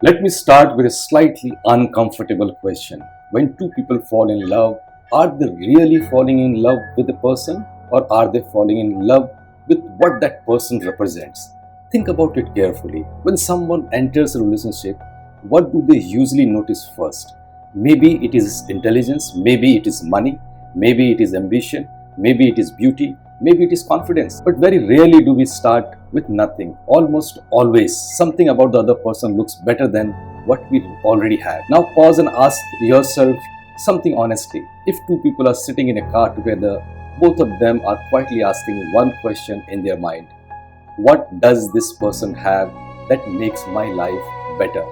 Let me start with a slightly uncomfortable question. When two people fall in love, are they really falling in love with the person, or are they falling in love with what that person represents? Think about it carefully. When someone enters a relationship, what do they usually notice first? Maybe it is intelligence, maybe it is money, maybe it is ambition, maybe it is beauty, maybe it is confidence. But very rarely do we start with nothing. Almost always, something about the other person looks better than what we already have. Now, pause and ask yourself something honestly. If two people are sitting in a car together, both of them are quietly asking one question in their mind: what does this person have that makes my life better?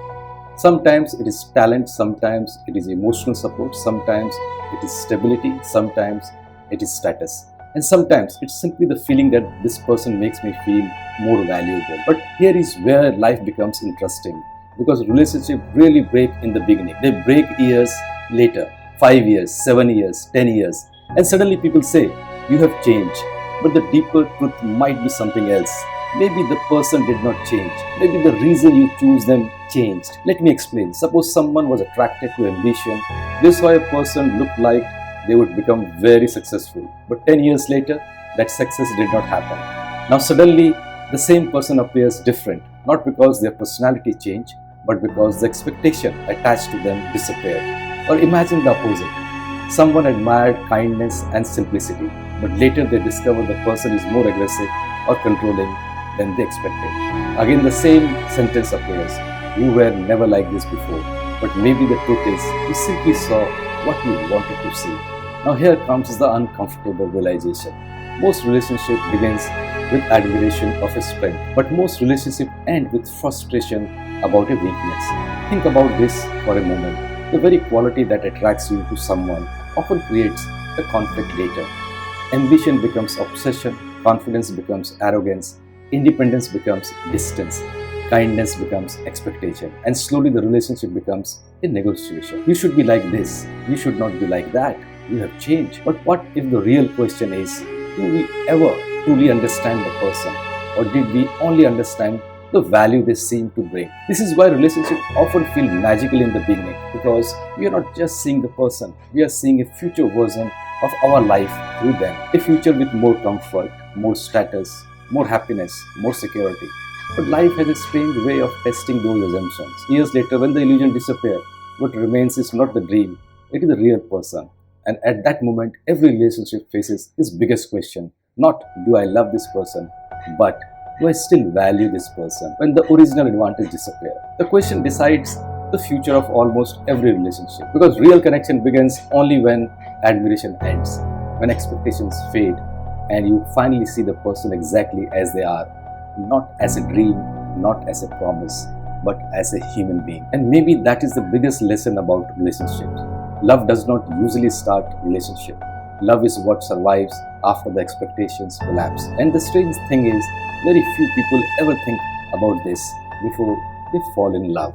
Sometimes it is talent, sometimes it is emotional support, sometimes it is stability, sometimes it is status. And sometimes it's simply the feeling that this person makes me feel more valuable. But here is where life becomes interesting, because relationships really break in the beginning. They break years later, 5 years, 7 years, 10 years. And suddenly people say, you have changed. But the deeper truth might be something else. Maybe the person did not change. Maybe the reason you choose them changed. Let me explain. Suppose someone was attracted to ambition. They saw a person looked like they would become very successful. But 10 years later, that success did not happen. Now suddenly, the same person appears different, not because their personality changed, but because the expectation attached to them disappeared. Or imagine the opposite. Someone admired kindness and simplicity, but later they discover the person is more aggressive or controlling than they expected. Again, the same sentence appears. You were never like this before, but maybe the truth is you simply saw what you wanted to see. Now here comes the uncomfortable realization. Most relationship begins with admiration of a strength, but most relationships end with frustration about a weakness. Think about this for a moment. The very quality that attracts you to someone often creates a conflict later. Ambition becomes obsession, confidence becomes arrogance, independence becomes distance, kindness becomes expectation, and slowly the relationship becomes a negotiation. You should be like this, you should not be like that, you have changed. But what if the real question is, do we ever truly understand the person, or did we only understand the value they seem to bring? This is why relationships often feel magical in the beginning, because we are not just seeing the person, we are seeing a future version of our life through them. A future with more comfort, more status, more happiness, more security. But life has a strange way of testing those assumptions. Years later, when the illusion disappears, what remains is not the dream, it is the real person. And at that moment, every relationship faces its biggest question. Not, do I love this person, but do I still value this person when the original advantage disappears? The question decides the future of almost every relationship, because real connection begins only when admiration ends, when expectations fade, and you finally see the person exactly as they are, not as a dream, not as a promise, but as a human being. And maybe that is the biggest lesson about relationships. Love does not usually start relationship. Love is what survives after the expectations collapse. And the strange thing is, very few people ever think about this before they fall in love.